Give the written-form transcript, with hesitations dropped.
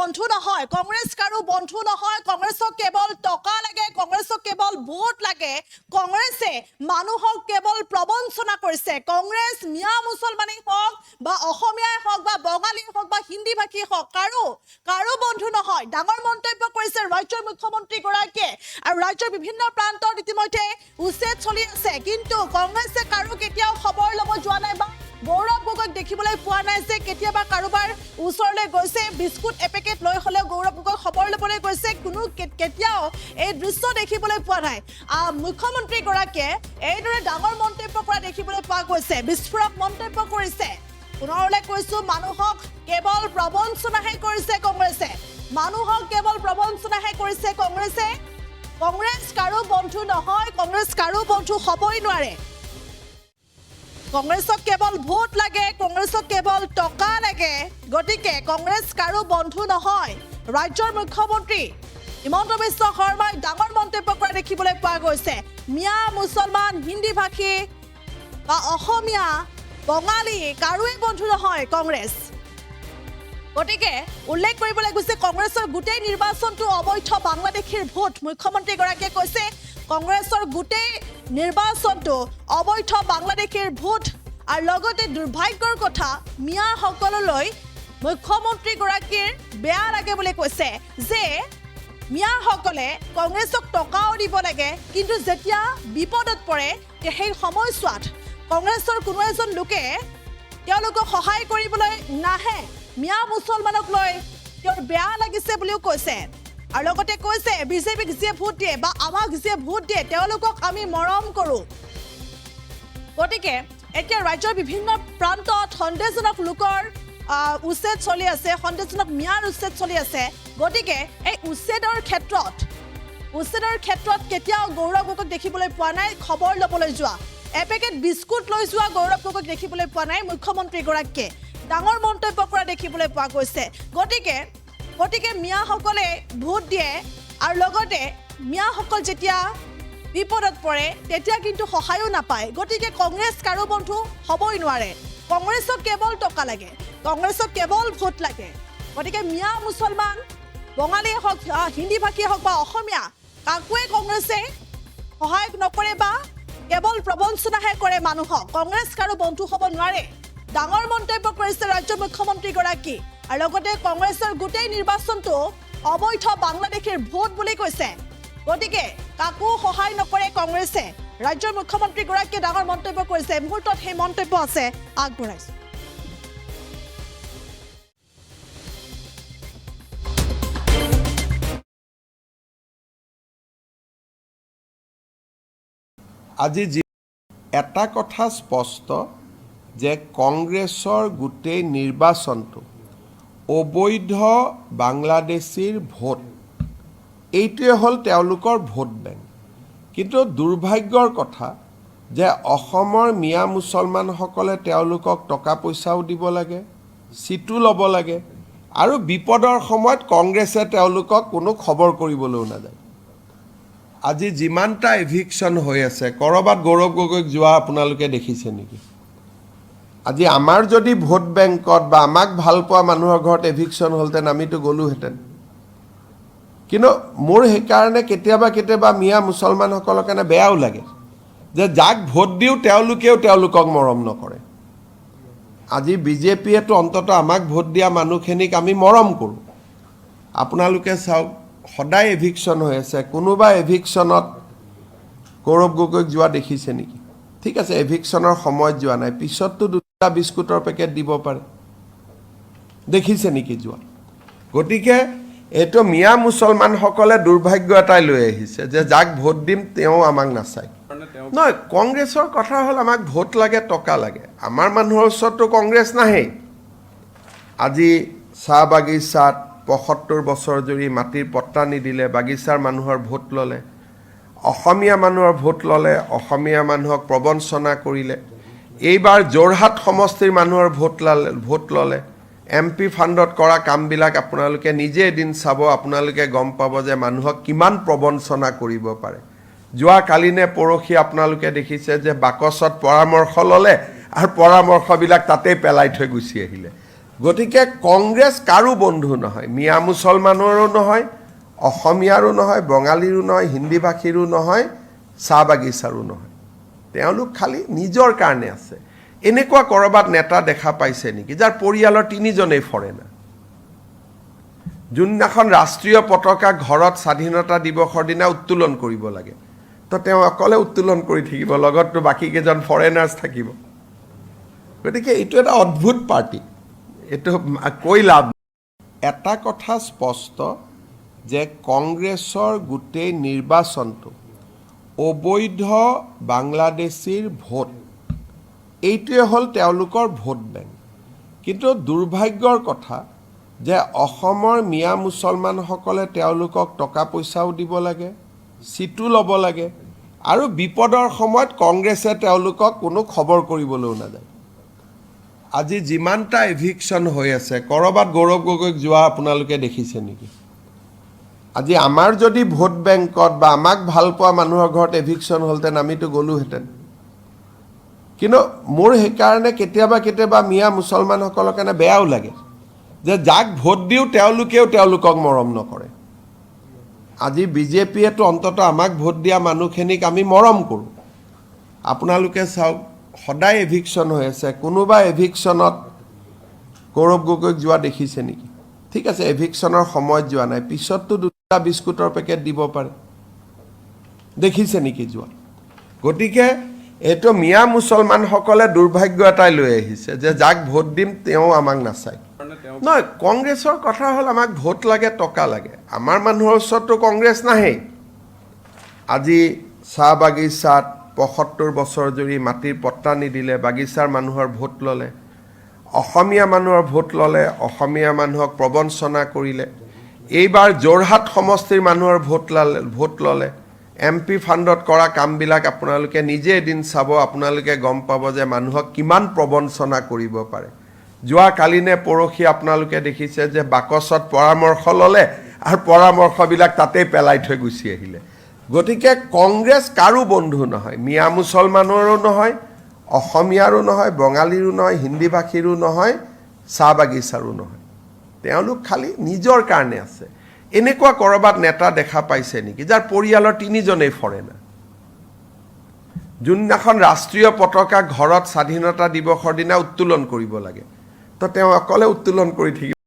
বন্ধু নহয়, কংগ্ৰেছ কাৰো বন্ধু নহয়। কংগ্ৰেছক কেৱল টকা লাগে, কংগ্ৰেছক কেৱল ভোট লাগে। কংগ্ৰেছে মানুহক কেৱল প্ৰবঞ্চনা কৰিছে। কংগ্ৰেছ মিয়া মুছলমানেই হওক বা অসমীয়াই হওক বা বঙালীয়ে হওক বা হিন্দী ভাষী হওক, কাৰো বন্ধু নহয়। ডাঙৰ মন্তব্য কৰিছে ৰাজ্যৰ মুখ্যমন্ত্ৰীগৰাকীয়ে। আৰু ৰাজ্যৰ বিভিন্ন প্ৰান্তত ইতিমধ্যে উচ্ছেদ চলি আছে, কিন্তু কংগ্ৰেছে কাৰো কেতিয়াও খবৰ ল'ব যোৱা নাই বা গৌৰৱ গগৈক দেখিবলৈ পোৱা নাই যে কেতিয়াবা কাৰোবাৰ ওচৰলৈ গৈছে, বিস্কুট এপেকেট লৈ হ'লেও গৌৰৱ গগৈক খবৰ ল'বলৈ গৈছে। কোনো কেতিয়াও এই দৃশ্য দেখিবলৈ পোৱা নাই। মুখ্যমন্ত্ৰীগৰাকীয়ে এইদৰে ডাঙৰ মন্তব্য কৰা দেখিবলৈ পোৱা গৈছে, বিস্ফোৰক মন্তব্য কৰিছে। পুনৰলৈ কৈছো, মানুহক কেৱল প্ৰবঞ্চনাহে কৰিছে কংগ্ৰেছে, মানুহক কেৱল প্ৰবঞ্চনাহে কৰিছে কংগ্ৰেছে। কংগ্ৰেছ কাৰো বন্ধু নহয়, কংগ্ৰেছ কাৰো বন্ধু হ'বই নোৱাৰে। কংগ্ৰেছক কেৱল ভোট লাগে, কংগ্ৰেছক কেৱল টকা লাগে। গতিকে কংগ্ৰেছ কাৰো বন্ধু নহয়। ৰাজ্যৰ মুখ্যমন্ত্ৰী হিমন্ত বিশ্ব শৰ্মাই ডাঙৰ মন্তব্য কৰা দেখিবলৈ পোৱা গৈছে। মিয়া মুছলমান, হিন্দী ভাষী বা অসমীয়া বঙালী কাৰোৱে বন্ধু নহয় কংগ্ৰেছ। গতিকে উল্লেখ কৰিবলৈ গৈছে, কংগ্ৰেছৰ গোটেই নিৰ্বাচনটো অবৈধ বাংলাদেশীৰ ভোট। মুখ্যমন্ত্ৰীগৰাকীয়ে কৈছে কংগ্ৰেছৰ গোটেই নিৰ্বাচনটো অবৈধ বাংলাদেশীৰ ভোট। আৰু লগতে দুৰ্ভাগ্যৰ কথা, মিয়াসকললৈ মুখ্যমন্ত্ৰীগৰাকীৰ বেয়া লাগে বুলি কৈছে যে মিয়াসকলে কংগ্ৰেছক টকাও দিব লাগে, কিন্তু যেতিয়া বিপদত পৰে সেই সময়ছোৱাত কংগ্ৰেছৰ কোনো এজন লোকে তেওঁলোকক সহায় কৰিবলৈ নাহে। মিয়া মুছলমানক লৈ তেওঁৰ বেয়া লাগিছে বুলিও কৈছে। আৰু লগতে কৈছে বিজেপিক যিয়ে ভোট দিয়ে বা আমাক যিয়ে ভোট দিয়ে তেওঁলোকক আমি মৰম কৰোঁ। গতিকে এতিয়া ৰাজ্যৰ বিভিন্ন প্ৰান্তত সন্দেহজনক লোকৰ উচ্ছেদ চলি আছে, সন্দেহজনক মিয়াৰ উচ্ছেদ চলি আছে। গতিকে এই উচ্ছেদৰ ক্ষেত্ৰত কেতিয়াও গৌৰৱ গগৈক দেখিবলৈ পোৱা নাই খবৰ ল'বলৈ যোৱা, এপেকেট বিস্কুট লৈ যোৱা গৌৰৱ গগৈক দেখিবলৈ পোৱা নাই। মুখ্যমন্ত্ৰীগৰাকীয়ে ডাঙৰ মন্তব্য কৰা দেখিবলৈ পোৱা গৈছে। গতিকে মিয়াসকলে ভোট দিয়ে আৰু লগতে মিয়াসকল যেতিয়া বিপদত পৰে তেতিয়া কিন্তু সহায়ো নাপায়। গতিকে কংগ্ৰেছ কাৰো বন্ধু হ'বই নোৱাৰে। কংগ্ৰেছক কেৱল টকা লাগে, কংগ্ৰেছক কেৱল ভোট লাগে। গতিকে মিয়া মুছলমান, বঙালীয়ে হওক, হিন্দী ভাষীয়ে হওক বা অসমীয়া, কাকোৱে কংগ্ৰেছে সহায় নকৰে বা কেৱল প্ৰবঞ্চনাহে কৰে মানুহক। কংগ্ৰেছ কাৰো বন্ধু হ'ব নোৱাৰে। ডাঙৰ মন্তব্য কৰিছে ৰাজ্যৰ মুখ্যমন্ত্ৰীগৰাকী। আৰু লগতে কংগ্ৰেছৰ গোটেই নিৰ্বাচনটো অবৈধ বাংলাদেশীৰ ভোট বুলি কৈছে। গতিকে কাকো সহায় নকৰে কংগ্ৰেছে। ৰাজ্যৰ মুখ্যমন্ত্ৰীগৰাকীয়ে ডাঙৰ মন্তব্য কৰিছে। মুহূৰ্তত সেই মন্তব্য আছে, আগবঢ়াইছে। আজি এটা কথা স্পষ্ট যে কংগ্ৰেছৰ গোটেই নিৰ্বাচনটো অবৈধ বাংলাদেশীৰ ভোট, এইটোৱে হ'ল তেওঁলোকৰ ভোট বেংক। কিন্তু দুৰ্ভাগ্যৰ কথা যে অসমৰ মিয়া মুছলমানসকলে তেওঁলোকক টকা পইচাও দিব লাগে, চিটো ল'ব লাগে, আৰু বিপদৰ সময়ত কংগ্ৰেছে তেওঁলোকক কোনো খবৰ কৰিবলৈও নাযায়। আজি যিমানটা এভিকশ্যন হৈ আছে, ক'ৰবাত গৌৰৱ গগৈক যোৱা আপোনালোকে দেখিছে নেকি? আজি আমাৰ যদি ভোট বেংকত বা আমাক ভাল পোৱা মানুহৰ ঘৰত এভিকশ্যন হ'লহেঁতেন আমিতো গ'লোহেঁতেন। কিন্তু মোৰ সেইকাৰণে কেতিয়াবা মিয়া মুছলমানসকলৰ কাৰণে বেয়াও লাগে যে যাক ভোট দিওঁ তেওঁলোকেও তেওঁলোকক মৰম নকৰে। আজি বিজেপিয়েতো অন্ততঃ আমাক ভোট দিয়া মানুহখিনিক আমি মৰম কৰোঁ। আপোনালোকে চাওক, সদায় এভিকশ্যন হৈ আছে। কোনোবা এভিকশ্যনত গৌৰৱ গগৈক যোৱা দেখিছে নেকি? ঠিক আছে, এভিকশ্যনৰ সময়ত যোৱা নাই, পিছততো দুটা বিস্কুটৰ পেকেট দিব পাৰে। দেখিছে নেকি যোৱা? গতিকে এইটো মিয়া মুছলমানসকলে দুৰ্ভাগ্য এটাই লৈ আহিছে যে যাক ভোট দিম তেওঁ আমাক নাচায়। নহয়, কংগ্ৰেছৰ কথা হ'ল আমাক ভোট লাগে, টকা লাগে। আমাৰ মানুহৰ ওচৰততো কংগ্ৰেছ নাহেই। আজি চাহ বাগিচাত ৭৫ বছৰ জুৰি মাটিৰ পট্টা নিদিলে, বাগিচাৰ মানুহৰ ভোট ল'লে, অসমীয়া মানুহৰ ভোট ল'লে, অসমীয়া মানুহক প্ৰবঞ্চনা কৰিলে। এইবাৰ যোৰহাট সমষ্টিৰ মানুহৰ ভোট ল'লে। MP ফাণ্ডত কৰা কামবিলাক আপোনালোকে নিজে এদিন চাব, আপোনালোকে গম পাব যে মানুহক কিমান প্ৰবঞ্চনা কৰিব পাৰে। যোৱাকালি নে পৰহি আপোনালোকে দেখিছে যে বাকচত পৰামৰ্শ ল'লে আৰু পৰামৰ্শবিলাক তাতেই পেলাই থৈ গুচি আহিলে। গতিকে কংগ্ৰেছ কাৰো বন্ধু নহয়, মিয়া মুছলমানৰো নহয়, অসমীয়াৰো নহয়, বঙালীৰো নহয়, হিন্দী ভাষীৰো নহয়, চাহ বাগিচাৰো নহয়। তেওঁলোক খালি নিজৰ কাৰণে আছে। এনেকুৱা ক'ৰবাত নেতা দেখা পাইছে নেকি যাৰ পৰিয়ালৰ 3জনেই ফৰেনাৰ? যোনদিনাখন ৰাষ্ট্ৰীয় পতাকা ঘৰত স্বাধীনতা দিৱসৰ দিনা উত্তোলন কৰিব লাগে, তো তেওঁ অকলে উত্তোলন কৰি থাকিব, লগততো বাকীকেইজন ফৰেনাৰ্ছ থাকিব। গতিকে এইটো এটা অদ্ভুত পাৰ্টি, এইটো কৈ লাভ। এটা কথা স্পষ্ট যে কংগ্ৰেছৰ গোটেই নিৰ্বাচনটো অবৈধ বাংলাদেশীৰ ভোট, এইটোৱে হ'ল তেওঁলোকৰ ভোট বেংক। কিন্তু দুৰ্ভাগ্যৰ কথা যে অসমৰ মিয়া মুছলমানসকলে তেওঁলোকক টকা পইচাও দিব লাগে, চিটো ল'ব লাগে, আৰু বিপদৰ সময়ত কংগ্ৰেছে তেওঁলোকক কোনো খবৰ কৰিবলৈও নাযায়। আজি যিমানটা এভিকশ্যন হৈ আছে, ক'ৰবাত গৌৰৱ গগৈক যোৱা আপোনালোকে দেখিছে নেকি? আজি আমাৰ যদি ভোট বেংকত বা আমাক ভাল পোৱা মানুহৰ ঘৰত এভিকশ্যন হ'লহেঁতেন, আমিতো গ'লোহেঁতেন। কিন্তু মোৰ সেইকাৰণে কেতিয়াবা মিয়া মুছলমানসকলৰ কাৰণে বেয়াও লাগে যে যাক ভোট দিওঁ তেওঁলোকেও তেওঁলোকক মৰম নকৰে। আজি বিজেপিয়েতো অন্ততঃ আমাক ভোট দিয়া মানুহখিনিক আমি মৰম কৰোঁ। আপোনালোকে চাওক, সদায় এভিকশ্যন হৈ আছে। কোনোবা এভিকশ্যনত গৌৰৱ গগৈক যোৱা দেখিছে নেকি? ঠিক আছে, এভিকশ্যনৰ সময়ত যোৱা নাই, পিছততো 2টা বিস্কুটৰ পেকেট দিব পাৰে। দেখিছে নেকি যোৱা? গতিকে এইটো মিয়া মুছলমানসকলে দুৰ্ভাগ্য এটাই লৈ আহিছে যে যাক ভোট দিম তেওঁ আমাক নাচায়। নহয়, কংগ্ৰেছৰ কথা হ'ল আমাক ভোট লাগে, টকা লাগে। আমাৰ মানুহৰ ওচৰততো কংগ্ৰেছ নাহেই। আজি চাহ বাগিচাত ৭৫ বছৰ জুৰি মাটিৰ পট্টা নিদিলে, বাগিচাৰ মানুহৰ ভোট ল'লে, অসমীয়া মানুহৰ ভোট ল'লে, অসমীয়া মানুহক প্ৰবঞ্চনা কৰিলে। এইবাৰ যোৰহাট সমষ্টিৰ মানুহৰ ভোট ল'লে। MP ফাণ্ডত কৰা কামবিলাক আপোনালোকে নিজে এদিন চাব, আপোনালোকে গম পাব যে মানুহক কিমান প্ৰবঞ্চনা কৰিব পাৰে। যোৱাকালি নে পৰহি আপোনালোকে দেখিছে যে বাকচত পৰামৰ্শ ল'লে আৰু পৰামৰ্শবিলাক তাতেই পেলাই থৈ গুচি আহিলে। গতিকে কংগ্ৰেছ কাৰো বন্ধু নহয়, মিয়া মুছলমানৰো নহয়, অসমীয়াৰো নহয়, বঙালীৰো নহয়, হিন্দী ভাষীৰো নহয়, চাহ বাগিচাৰো নহয়। তেওঁলোক খালি নিজৰ কাৰণে আছে। এনেকুৱা ক'ৰবাত নেতা দেখা পাইছে নেকি যাৰ পৰিয়ালৰ 3জনেই ফৰেনাৰ? যোনদিনাখন ৰাষ্ট্ৰীয় পতাকা ঘৰত স্বাধীনতা দিৱসৰ দিনা উত্তোলন কৰিব লাগে, তো তেওঁ অকলে উত্তোলন কৰি থাকিব।